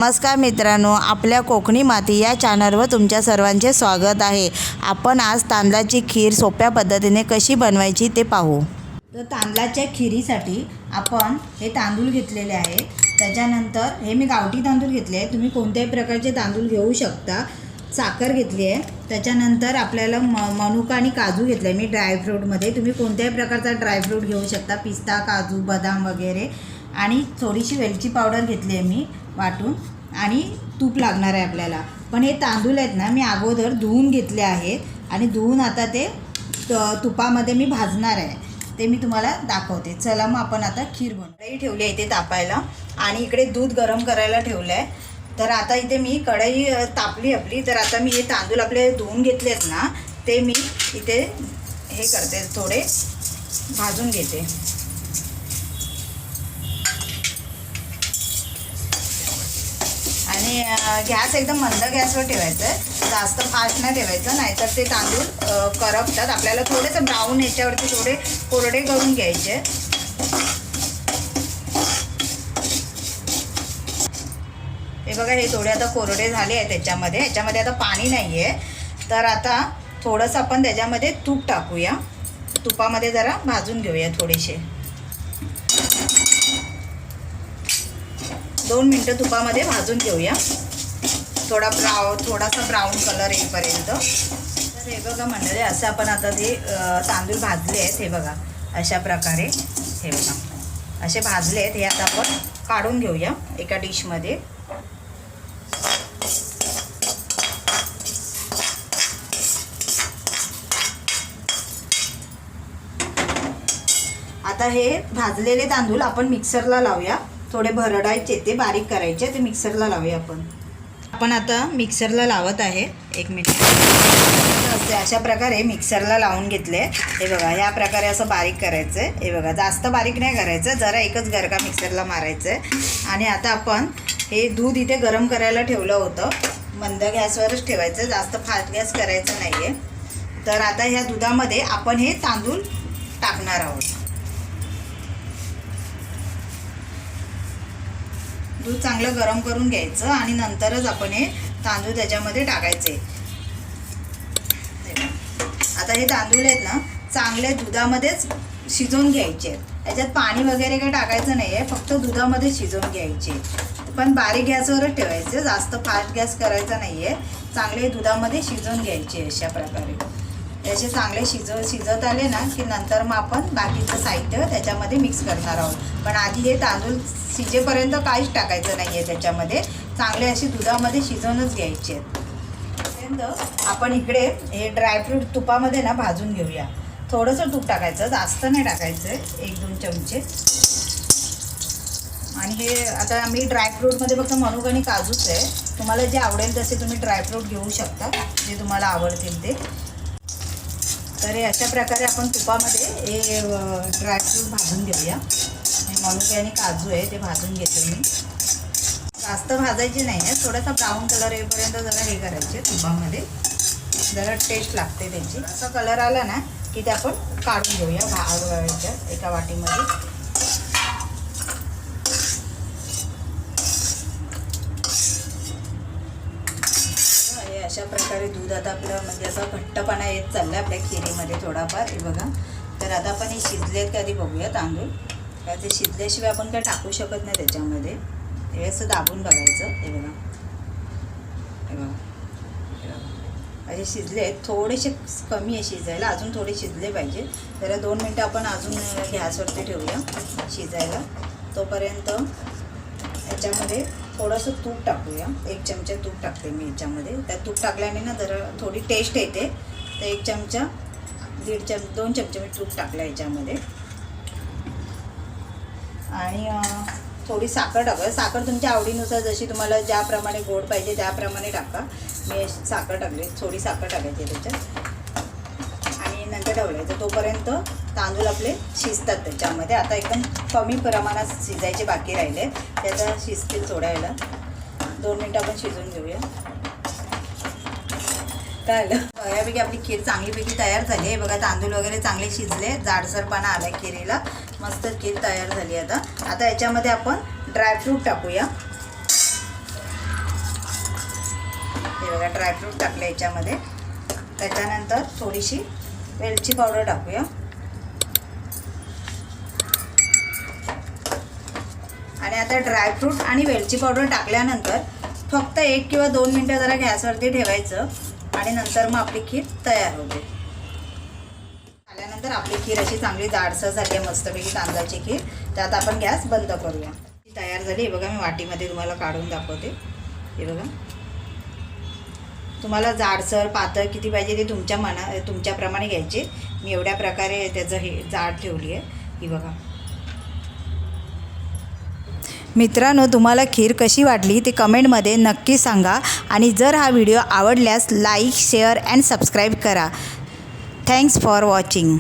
नमस्कार मित्रांनो, आपल्या कोकणी माती या चॅनलवर तुमच्या सर्वांचे स्वागत आहे। आपण आज तांदळाची खीर सोप्या पद्धतीने कशी बनवायची ते पाहू। तर तांदळाच्या खिरीसाठी आपण हे तांदूळ घेतलेले आहेत। त्याच्यानंतर हे मी गावठी तांदूळ घेतले आहे, तुम्ही कोणत्याही प्रकारचे तांदूळ घेऊ शकता। साखर घेतली आहे, त्याच्यानंतर आपल्याला मनुका आणि काजू घेतले मी ड्रायफ्रूटमध्ये, तुम्ही कोणत्याही प्रकारचा ड्रायफ्रूट घेऊ शकता, पिस्ता, काजू, बदाम वगैरे। आणि थोडीशी वेलची पावडर घेतली आहे मी वाटून, आणि तूप लागणार आहे आपल्याला। पण हे तांदूळ आहेत ना, मी अगोदर धुवून घेतले आहेत आणि धुवून आता ते तुपामध्ये मी भाजणार आहे, ते मी तुम्हाला दाखवते। चला मग आपण आता खीर कढई ठेवली आहे इथे तापायला, आणि इकडे दूध गरम करायला ठेवलं आहे। तर आता इथे मी कढई तापली आपली, तर आता मी हे तांदूळ आपले धुवून घेतलेत ना, ते मी इथे हे करते, थोडे भाजून घेते। आणि गॅस एकदम मंद गॅसवर ठेवायचं आहे, जास्त फास्ट नाही ठेवायचं, नाहीतर ते तांदूळ करपतात। आपल्याला थोडेसे ब्राऊन ह्याच्यावरती थोडे कोरडे करून घ्यायचे। हे बघा, हे थोडे आता कोरडे झाले आहेत ह्याच्यामध्ये आता पाणी नाही आहे। तर आता थोडंसं आपण त्याच्यामध्ये तूप टाकूया, तुपामध्ये जरा भाजून घेऊया थोडेसे, 2 मिनटं तुपामध्ये भाजून घेऊया, थोडासा ब्राऊन कलर येईपर्यंत। तर हे बघा मंडळी, असं आपण आता ते तांदूळ भाजले आहेत, हे बघा अशा प्रकारे, हे बघा असे भाजले आहेत। हे आता आपण काढून घेऊया एका डिशमध्ये। आता हे भाजलेले तांदूळ आपण मिक्सरला लावूया, थोडे भरडायचे, ते बारीक करायचे, ते मिक्सरला लावूया आपण आता मिक्सरला लावत आहे, 1 मिनिट। अशा प्रकारे मिक्सरला लावून घेतले, हे बघा ह्या प्रकारे असं बारीक करायचं आहे। हे बघा, जास्त बारीक नाही करायचं, जरा एकच गरका मिक्सरला मारायचं आहे। आणि आता आपण हे दूध इथे गरम करायला ठेवलं होतं, मंद गॅसवरच ठेवायचं, जास्त फास्ट गॅस करायचं नाही आहे। तर आता ह्या दुधामध्ये आपण हे तांदूळ टाकणार आहोत। दूध चांगलं गरम करून घ्यायचं आणि नंतरच आपण हे तांदूळ त्याच्यामध्ये टाकायचे। आता हे तांदूळ आहेत ना, चांगले दुधामध्येच शिजवून घ्यायचे, याच्यात पाणी वगैरे काही टाकायचं नाही आहे, फक्त दुधामध्ये शिजवून घ्यायचे। पण बारीक गॅसवरच ठेवायचे, जास्त फास्ट गॅस करायचा नाही आहे, चांगले दुधामध्ये शिजवून घ्यायचे अशा प्रकारे। याचे चांगले शिजत आले ना की नंतर मग आपण बाकीचं साहित्य त्याच्यामध्ये मिक्स करणार आहोत। पण आधी हे तांदूळ शिजेपर्यंत काहीच टाकायचं नाही आहे त्याच्यामध्ये, चांगले असे दुधामध्ये शिजवूनच घ्यायचे आहेत। आपण इकडे हे ड्रायफ्रूट तुपामध्ये ना भाजून घेऊया, थोडंसं तूप टाकायचं, जास्त नाही टाकायचं, 1-2 चमचे। आणि हे आता मी ड्रायफ्रूटमध्ये फक्त मनुका आणि काजूच आहे, तुम्हाला जे आवडेल तसे तुम्ही ड्रायफ्रूट घेऊ शकता, जे तुम्हाला आवडतील ते। तर हे अशा प्रकारे आपण तुपामध्ये हे ड्रायफ्रूट भाजून घेऊया। हे मनुके आणि काजू आहे, ते भाजून घेते मी, जास्त भाजायचे नाही आहे, थोडासा ब्राऊन कलर येईपर्यंत जरा हे करायचे तुपामध्ये, जरा टेस्ट लागते त्याची। असा कलर आला ना की ते आपण काढून घेऊया एका वाटीमध्ये। अशा प्रकारे दूध आता आपलं म्हणजे असं घट्टपणा येत चाललं आहे आपल्या खिरीमध्ये थोडाफार, हे बघा। तर आता आपण हे शिजलेत कधी बघूया तांदूळ, काय ते शिजल्याशिवाय आपण काय टाकू शकत नाही त्याच्यामध्ये। हे असं दाबून बघायचं, हे बघा, हे बघा, असे शिजले आहेत, थोडेसे कमी आहे शिजायला, अजून थोडे शिजले पाहिजे। जरा 2 मिनटं आपण अजून गॅसवरती ठेवूया शिजायला, तोपर्यंत याच्यामध्ये थोडंसं तूप टाकूया, 1 चमचा तूप टाकते मी याच्यामध्ये। त्या तूप टाकल्याने ना जरा थोडी टेस्ट येते, तर 1 चमचा 2 चमचे मी तूप टाकलं याच्यामध्ये। आणि थोडी साखर टाकूया, साखर तुमच्या आवडीनुसार, जशी तुम्हाला ज्याप्रमाणे गोड पाहिजे त्याप्रमाणे टाका। मी साखर टाकली, थोडी साखर टाकायची त्याच्यात, आणि नंतर ठेवलायचं, तोपर्यंत तांदूळ आपले शिजतात त्याच्यामध्ये। आता एकदम कमी प्रमाणात शिजायचे बाकी राहिले, त्याचा शिजतील थोड्या वेळेला, 2 मिनटं आपण शिजवून घेऊया। काय आलं, बऱ्यापैकी आपली खीर चांगलीपैकी तयार झाली आहे बघा। तांदूळ वगैरे चांगले शिजले, जाडसरपणा आला खिरीला, मस्त खीर तयार झाली। आता याच्यामध्ये आपण ड्रायफ्रूट टाकूया, हे बघा ड्रायफ्रूट टाकले याच्यामध्ये. त्याच्यानंतर थोडीशी वेलची पावडर टाकूया. आणि आता ड्रायफ्रूट आणि वेलची पावडर टाकल्यानंतर फक्त 1 किंवा 2 मिनटं जरा गॅसवरती ठेवायचं आणि नंतर मग आपली खीर तयार होते. आल्यानंतर आपली खीर अशी चांगली जाडसर झाली आहे मस्तपैकी तांदळाची खीर. त्यात आपण गॅस बंद करूया. ती तयार झाली. हे बघा मी वाटीमध्ये तुम्हाला काढून दाखवते. हे बघा तुम्हाला जाडसर पातळ किती पाहिजे ते तुमच्याप्रमाणे घ्यायचे. मी एवढ्या प्रकारे त्याचं हे जाड ठेवली आहे. ही बघा. मित्रांनो, तुम्हाला खीर कशी वाटली ते कमेंटमध्ये नक्की सांगा. आणि जर हा व्हिडिओ आवडल्यास लाईक शेअर अँड सबस्क्राईब करा. Thanks for watching.